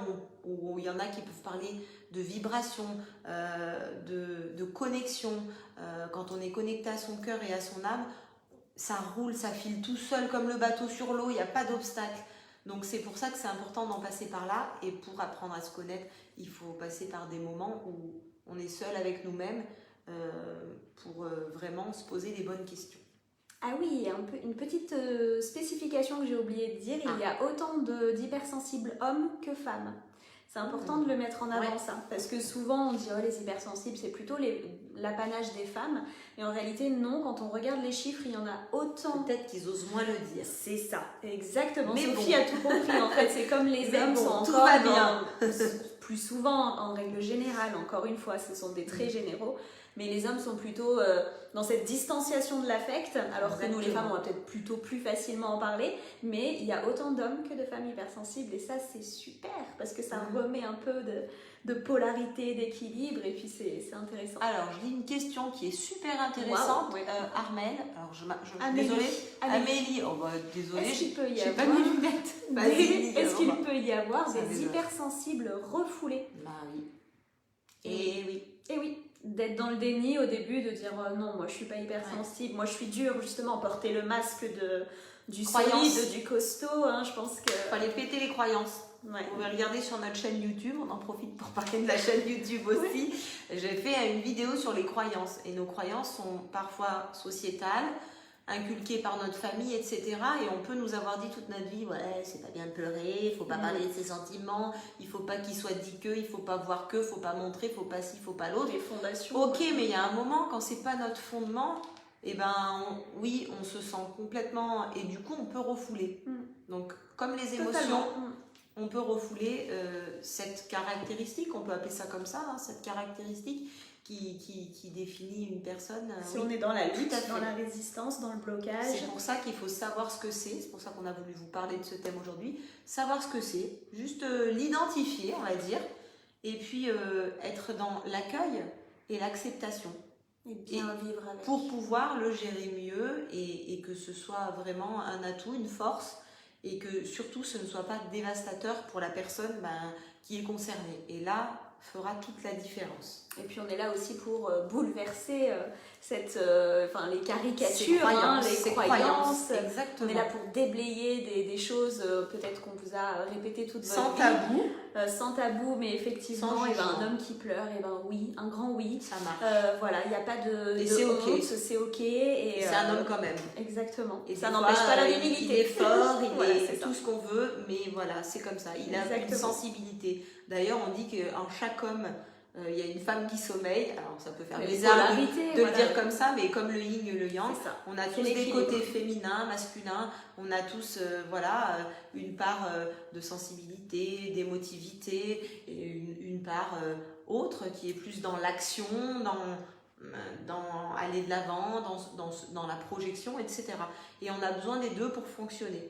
où il y en a qui peuvent parler de vibration, de connexion. Quand on est connecté à son cœur et à son âme, ça roule, ça file tout seul comme le bateau sur l'eau, il n'y a pas d'obstacle. Donc c'est pour ça que c'est important d'en passer par là, et pour apprendre à se connaître, il faut passer par des moments où on est seul avec nous-mêmes pour vraiment se poser les bonnes questions. Ah oui, une petite spécification que j'ai oublié de dire, il y a autant d'hypersensibles hommes que femmes. C'est important de le mettre en avant, ça, parce que souvent on dit les hypersensibles c'est plutôt l'apanage des femmes, et en réalité non, quand on regarde les chiffres il y en a autant. Peut-être qu'ils osent moins le dire. C'est ça, exactement. Mais Sophie a tout compris en fait, c'est comme les hommes sont encore bien. Plus souvent en règle générale, encore une fois ce sont des traits généraux, mais les hommes sont plutôt dans cette distanciation de l'affect, alors que nous les femmes on va peut-être plutôt plus facilement en parler, mais il y a autant d'hommes que de femmes hypersensibles, et ça c'est super parce que ça remet un peu de polarité, d'équilibre, et puis c'est intéressant. Alors je lis une question qui est super intéressante. Armel, alors Amélie. Amélie, désolée, est-ce qu'il peut y avoir pas mes lunettes. Est-ce qu'il peut y avoir des hypersensibles refoulés? Bah oui. Et oui. Et oui. D'être dans le déni au début, de dire non, moi je suis pas hypersensible, moi je suis dure, justement, porter le masque du solide, du costaud, hein, je pense que... Fallait péter les croyances. Vous pouvez regarder sur notre chaîne YouTube, on en profite pour parler de la chaîne YouTube aussi. J'ai fait une vidéo sur les croyances, et nos croyances sont parfois sociétales, inculquées par notre famille, etc. Et on peut nous avoir dit toute notre vie, c'est pas bien de pleurer, il faut pas parler de ses sentiments, il faut pas qu'il soit dit que, il faut pas voir que, faut pas montrer, faut pas ci, faut pas l'autre. Les fondations. Ok, mais il y a un moment, quand c'est pas notre fondement, on se sent complètement, et du coup on peut refouler. Donc comme les émotions, on peut refouler cette caractéristique, on peut appeler ça comme ça, cette caractéristique qui définit une personne. Si on est dans la lutte, dans la résistance, dans le blocage. C'est pour ça qu'il faut savoir ce que c'est pour ça qu'on a voulu vous parler de ce thème aujourd'hui, savoir ce que c'est, juste l'identifier, on va dire, et puis être dans l'accueil et l'acceptation. Et bien vivre avec. Pour pouvoir le gérer mieux et que ce soit vraiment un atout, une force, et que surtout ce ne soit pas dévastateur pour la personne qui est concernée. Et là, fera toute la différence. Et puis on est là aussi pour bouleverser les caricatures, les croyances. Exactement. On est là pour déblayer des choses peut-être qu'on vous a répétées toute votre vie. Tabou. Sans tabou, mais effectivement, un homme qui pleure, oui, un grand oui. Ça marche. Il n'y a pas de c'est honte, ok. C'est ok. Et c'est un homme quand même. Exactement. Et ça n'empêche pas la virilité. Il est fort, c'est tout ce qu'on veut, mais voilà, c'est comme ça. Il a une sensibilité. D'ailleurs, on dit qu'en chaque homme, il y a une femme qui sommeille, alors ça peut faire Mais bizarre polarité, de le voilà. dire comme ça, mais comme le yin et le yang, C'est ça. on a C'est tous des l'équilibre. côtés féminins, masculins, on a tous une part de sensibilité, d'émotivité, et une part autre qui est plus dans l'action, dans aller de l'avant, dans la projection, etc. Et on a besoin des deux pour fonctionner.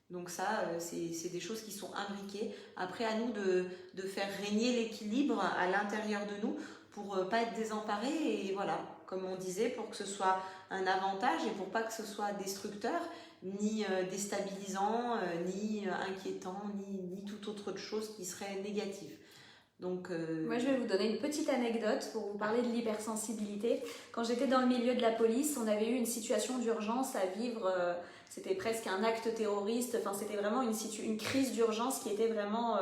Donc ça, c'est des choses qui sont imbriquées. Après, à nous de faire régner l'équilibre à l'intérieur de nous pour pas être désemparés et voilà, comme on disait, pour que ce soit un avantage et pour pas que ce soit destructeur, ni déstabilisant, ni inquiétant, ni toute autre chose qui serait négative. Donc, Moi, je vais vous donner une petite anecdote pour vous parler de l'hypersensibilité. Quand j'étais dans le milieu de la police, on avait eu une situation d'urgence à vivre. C'était presque un acte terroriste. Enfin, c'était vraiment une crise d'urgence qui était vraiment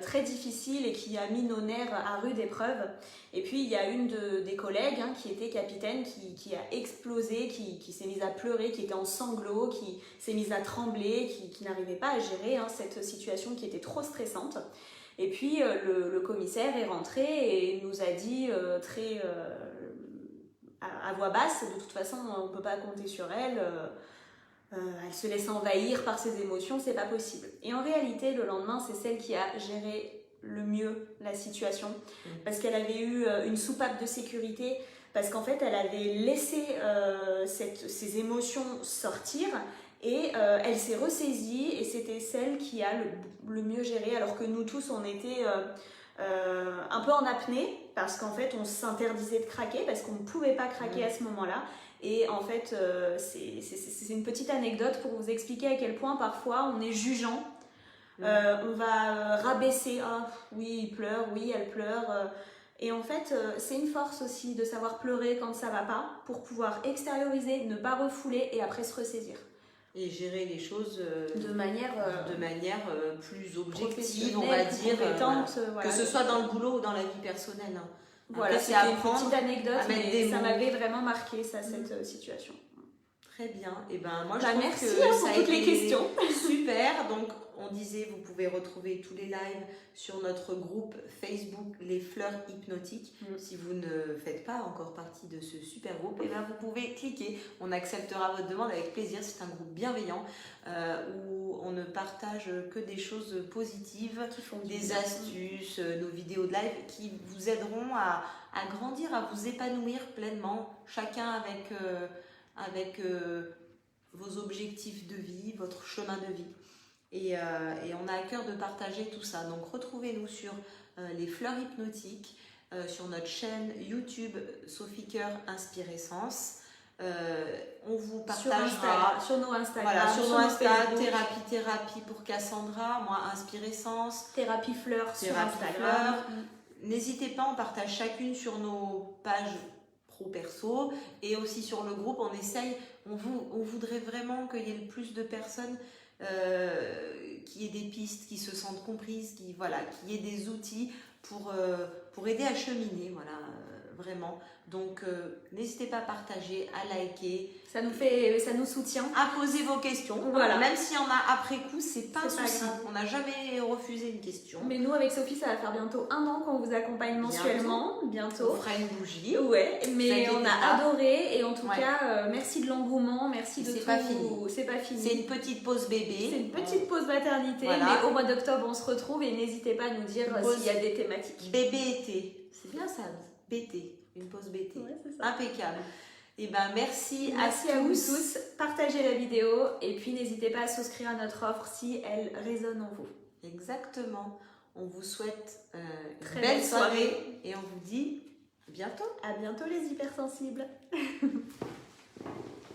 très difficile et qui a mis nos nerfs à rude épreuve. Et puis, il y a une des collègues qui était capitaine qui a explosé, qui s'est mise à pleurer, qui était en sanglots, qui s'est mise à trembler, qui n'arrivait pas à gérer cette situation qui était trop stressante. Et puis le commissaire est rentré et nous a dit à voix basse, de toute façon on ne peut pas compter sur elle, elle se laisse envahir par ses émotions, c'est pas possible. Et en réalité le lendemain c'est celle qui a géré le mieux la situation, parce qu'elle avait eu une soupape de sécurité, parce qu'en fait elle avait laissé ses émotions sortir. Et elle s'est ressaisie et c'était celle qui a le mieux géré, alors que nous tous on était un peu en apnée parce qu'en fait on s'interdisait de craquer parce qu'on ne pouvait pas craquer à ce moment-là. Et en fait c'est une petite anecdote pour vous expliquer à quel point parfois on est jugeant. On va rabaisser, ah oui il pleure, oui elle pleure. Et en fait, c'est une force aussi de savoir pleurer quand ça va pas pour pouvoir extérioriser, ne pas refouler et après se ressaisir. Et gérer les choses de manière plus objective, on va dire, voilà. Que ce soit dans le boulot ou dans la vie personnelle. Hein. Voilà, c'était une petite anecdote, mais ça m'avait vraiment marqué cette situation. Très bien. Et ben moi je trouve merci que pour toutes les questions. Super. Donc on disait, vous pouvez retrouver tous les lives sur notre groupe Facebook Les Fleurs Hypnotiques. Si vous ne faites pas encore partie de ce super groupe, et ben vous pouvez cliquer. On acceptera votre demande avec plaisir. C'est un groupe bienveillant où on ne partage que des choses positives, des astuces, nos vidéos de live qui vous aideront à grandir, à vous épanouir pleinement, chacun avec vos objectifs de vie, votre chemin de vie. Et on a à cœur de partager tout ça. Donc retrouvez-nous sur les Fleurs Hypnotiques, sur notre chaîne YouTube Sophie Cœur Inspirescence. On vous partagera sur nos Instagram, voilà, sur nos Insta, thérapie pour Cassandra, moi Inspirescence, thérapie fleurs sur Instagram. N'hésitez pas, on partage chacune sur nos pages pro-perso et aussi sur le groupe. On essaye, on voudrait vraiment qu'il y ait le plus de personnes qui aient des pistes, qui se sentent comprises, qui y ait des outils pour aider à cheminer, vraiment. Donc n'hésitez pas à partager, à liker. Ça nous soutient. À poser vos questions. Voilà. Même s'il y en a après coup, c'est pas un souci. On n'a jamais refusé une question. Mais nous, avec Sophie, ça va faire bientôt 1 an qu'on vous accompagne mensuellement. Bientôt. On fera une bougie. Ouais, mais on a adoré. Et en tout cas, merci de l'engouement. Merci de tout. C'est pas fini. C'est pas fini. C'est une petite pause bébé. C'est une petite pause maternité. Mais au mois d'octobre, on se retrouve et n'hésitez pas à nous dire s'il y a des thématiques. Bébé-été. C'est bien ça, BT. Une pause BT. Ouais, c'est ça. Impeccable. Et ben merci à vous tous. Partagez la vidéo et puis n'hésitez pas à souscrire à notre offre si elle résonne en vous. Exactement. On vous souhaite une très belle soirée et on vous dit à bientôt. À bientôt les hypersensibles.